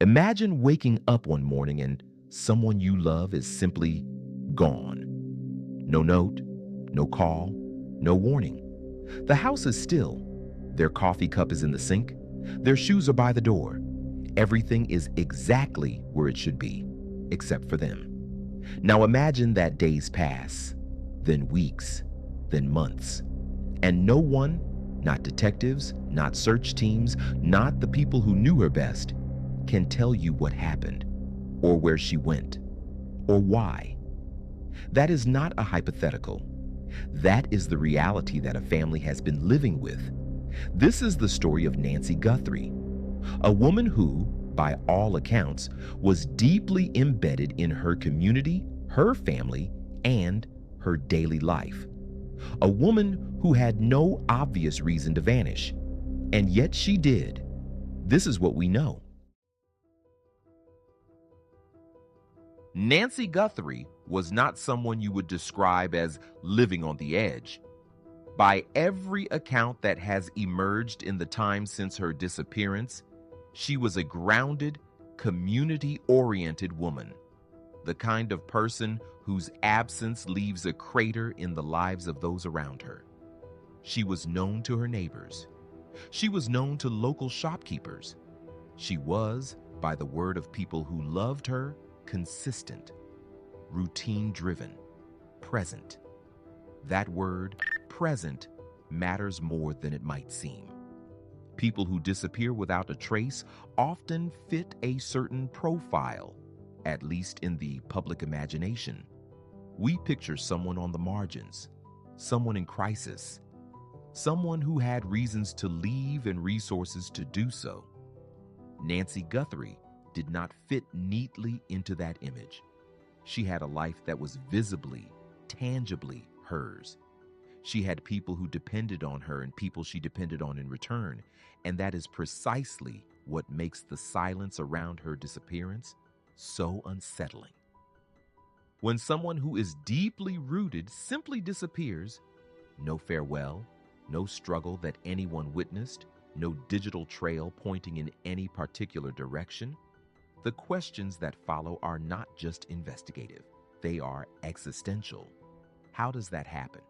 Imagine waking up one morning and someone you love is simply gone. No note, no call, no warning. The house is still. Their coffee cup is in the sink. Their shoes are by the door. Everything is exactly where it should be, except for them. Now imagine that days pass, then weeks, then months, and no one, not detectives, not search teams, not the people who knew her best, can tell you what happened, or where she went, or why. That is not a hypothetical. That is the reality that a family has been living with. This is the story of Nancy Guthrie, a woman who, by all accounts, was deeply embedded in her community, her family, and her daily life. A woman who had no obvious reason to vanish, and yet she did. This is what we know. Nancy Guthrie was not someone you would describe as living on the edge. By every account that has emerged in the time since her disappearance, she was a grounded, community-oriented woman, the kind of person whose absence leaves a crater in the lives of those around her. She was known to her neighbors. She was known to local shopkeepers. She was, by the word of people who loved her, consistent, routine-driven, present. That word, present, matters more than it might seem. People who disappear without a trace often fit a certain profile, at least in the public imagination. We picture someone on the margins, someone in crisis, someone who had reasons to leave and resources to do so. Nancy Guthrie did not fit neatly into that image. She had a life that was visibly, tangibly hers. She had people who depended on her and people she depended on in return, and that is precisely what makes the silence around her disappearance so unsettling. When someone who is deeply rooted simply disappears, no farewell, no struggle that anyone witnessed, no digital trail pointing in any particular direction, the questions that follow are not just investigative, they are existential. How does that happen?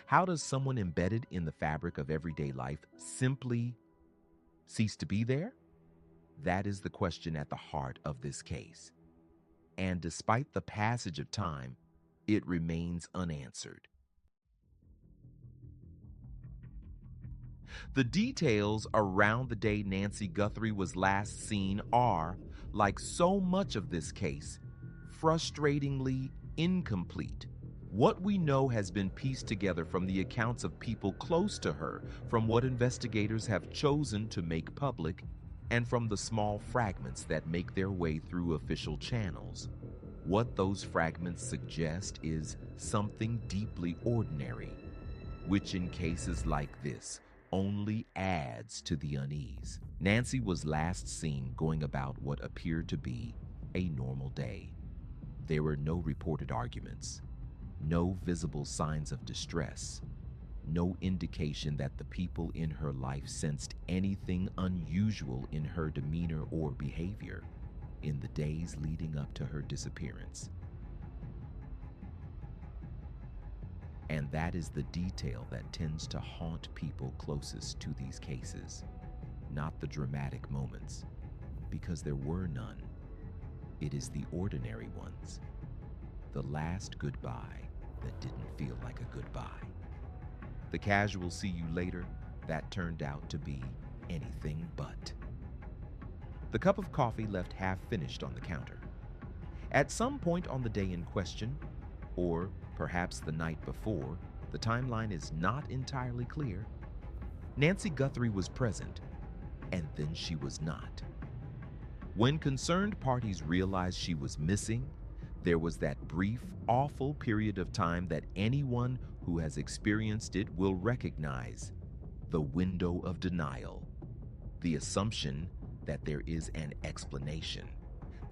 How does someone embedded in the fabric of everyday life simply cease to be there? That is the question at the heart of this case. And despite the passage of time, it remains unanswered. The details around the day Nancy Guthrie was last seen are, like so much of this case, frustratingly incomplete. What we know has been pieced together from the accounts of people close to her, from what investigators have chosen to make public, and from the small fragments that make their way through official channels. What those fragments suggest is something deeply ordinary, which in cases like this only adds to the unease. Nancy was last seen going about what appeared to be a normal day. There were no reported arguments, no visible signs of distress, no indication that the people in her life sensed anything unusual in her demeanor or behavior in the days leading up to her disappearance. And that is the detail that tends to haunt people closest to these cases, not the dramatic moments, because there were none. It is the ordinary ones, the last goodbye that didn't feel like a goodbye. The casual see you later, that turned out to be anything but. The cup of coffee left half finished on the counter. At some point on the day in question, or perhaps the night before, the timeline is not entirely clear, Nancy Guthrie was present, and then she was not. When concerned parties realized she was missing, there was that brief, awful period of time that anyone who has experienced it will recognize: the window of denial, the assumption that there is an explanation,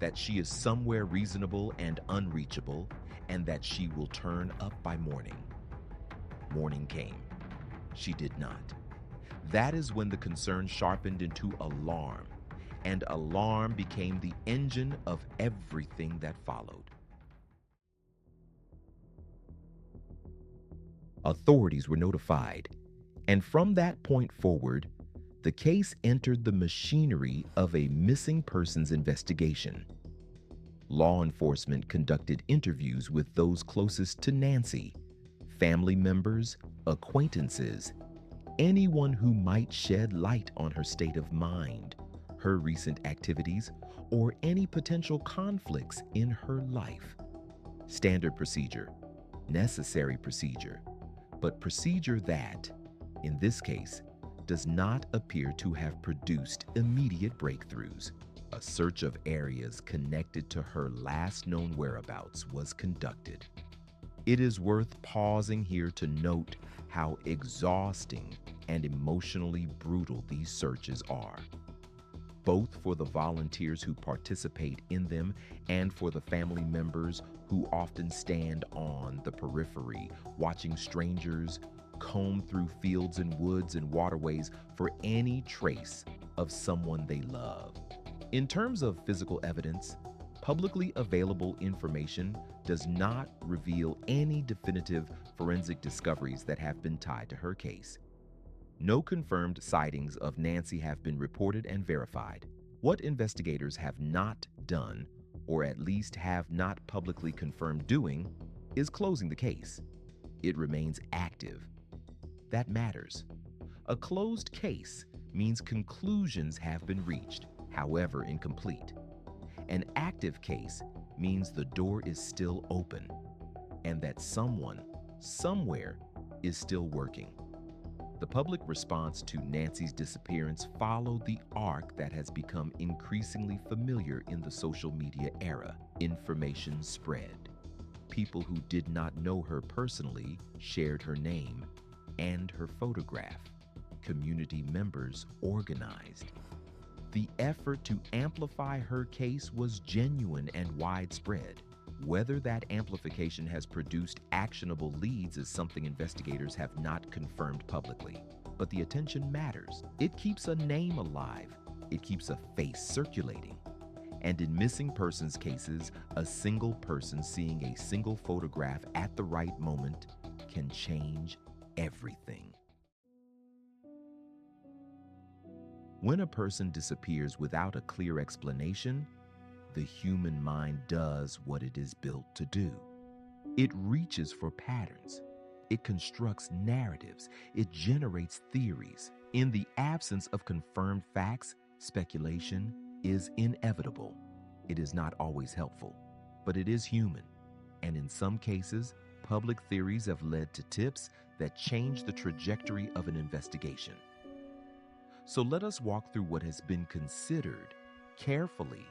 that she is somewhere reasonable and unreachable, and that she will turn up by morning. Morning came. She did not. That is when the concern sharpened into alarm, and alarm became the engine of everything that followed. Authorities were notified, and from that point forward, the case entered the machinery of a missing persons investigation. Law enforcement conducted interviews with those closest to Nancy, family members, acquaintances, anyone who might shed light on her state of mind, her recent activities, or any potential conflicts in her life. Standard procedure, necessary procedure, but procedure that, in this case, does not appear to have produced immediate breakthroughs. A search of areas connected to her last known whereabouts was conducted. It is worth pausing here to note how exhausting and emotionally brutal these searches are, both for the volunteers who participate in them and for the family members who often stand on the periphery, watching strangers comb through fields and woods and waterways for any trace of someone they love. In terms of physical evidence, publicly available information does not reveal any definitive forensic discoveries that have been tied to her case. No confirmed sightings of Nancy have been reported and verified. What investigators have not done, or at least have not publicly confirmed doing, is closing the case. It remains active. That matters. A closed case means conclusions have been reached, however incomplete. An active case means the door is still open and that someone, somewhere, is still working. The public response to Nancy's disappearance followed the arc that has become increasingly familiar in the social media era. Information spread. People who did not know her personally shared her name and her photograph. Community members organized. The effort to amplify her case was genuine and widespread. Whether that amplification has produced actionable leads is something investigators have not confirmed publicly. But the attention matters. It keeps a name alive. It keeps a face circulating. And in missing persons cases, a single person seeing a single photograph at the right moment can change everything. When a person disappears without a clear explanation, the human mind does what it is built to do. It reaches for patterns. It constructs narratives. It generates theories. In the absence of confirmed facts, speculation is inevitable. It is not always helpful, but it is human. And in some cases, public theories have led to tips that change the trajectory of an investigation. So let us walk through what has been considered carefully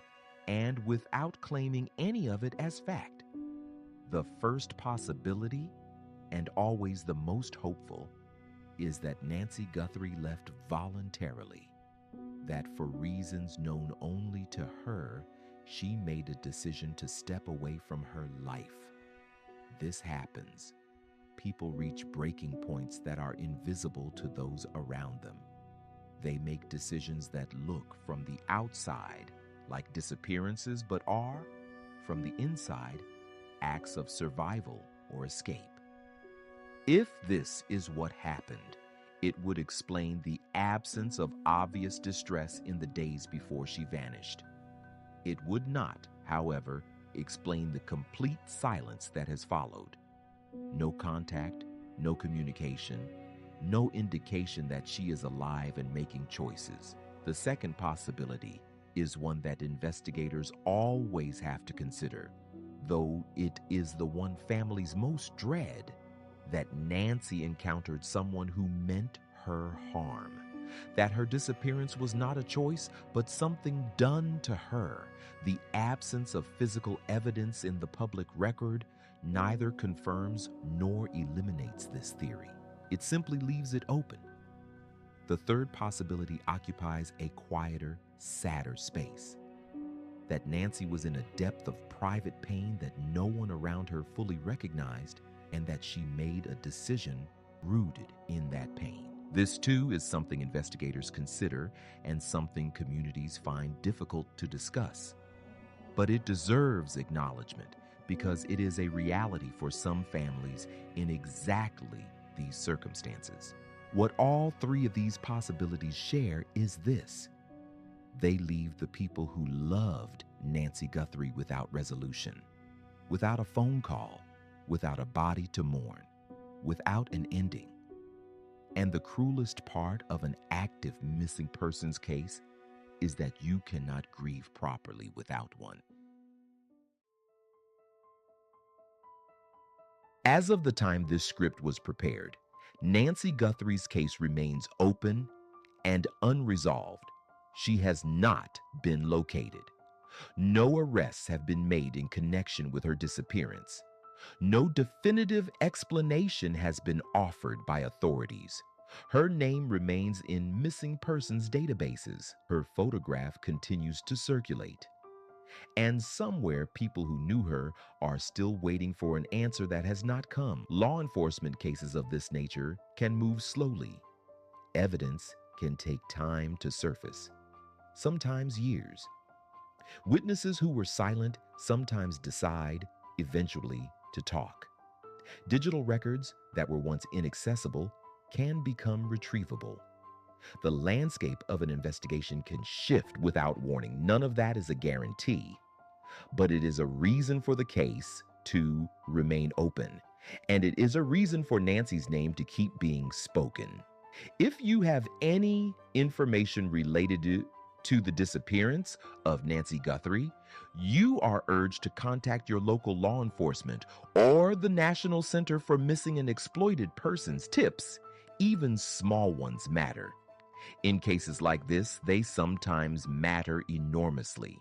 and without claiming any of it as fact. The first possibility, and always the most hopeful, is that Nancy Guthrie left voluntarily, that for reasons known only to her, she made a decision to step away from her life. This happens. People reach breaking points that are invisible to those around them. They make decisions that look from the outside like disappearances, but are, from the inside, acts of survival or escape. If this is what happened, it would explain the absence of obvious distress in the days before she vanished. It would not, however, explain the complete silence that has followed. No contact, no communication, no indication that she is alive and making choices. The second possibility is one that investigators always have to consider, though it is the one families most dread, that Nancy encountered someone who meant her harm, that her disappearance was not a choice, but something done to her. The absence of physical evidence in the public record neither confirms nor eliminates this theory. It simply leaves it open. The third possibility occupies a quieter, sadder space. That Nancy was in a depth of private pain that no one around her fully recognized, and that she made a decision rooted in that pain. This, too, is something investigators consider and something communities find difficult to discuss. But it deserves acknowledgement because it is a reality for some families in exactly these circumstances. What all three of these possibilities share is this: they leave the people who loved Nancy Guthrie without resolution, without a phone call, without a body to mourn, without an ending. And the cruelest part of an active missing persons case is that you cannot grieve properly without one. As of the time this script was prepared, Nancy Guthrie's case remains open and unresolved. She has not been located. No arrests have been made in connection with her disappearance. No definitive explanation has been offered by authorities. Her name remains in missing persons databases. Her photograph continues to circulate. And somewhere, people who knew her are still waiting for an answer that has not come. Law enforcement cases of this nature can move slowly. Evidence can take time to surface, sometimes years. Witnesses who were silent sometimes decide, eventually, to talk. Digital records that were once inaccessible can become retrievable. The landscape of an investigation can shift without warning. None of that is a guarantee, but it is a reason for the case to remain open, and it is a reason for Nancy's name to keep being spoken. If you have any information related to the disappearance of Nancy Guthrie, you are urged to contact your local law enforcement or the National Center for Missing and Exploited Persons. Tips, even small ones, matter. In cases like this, they sometimes matter enormously.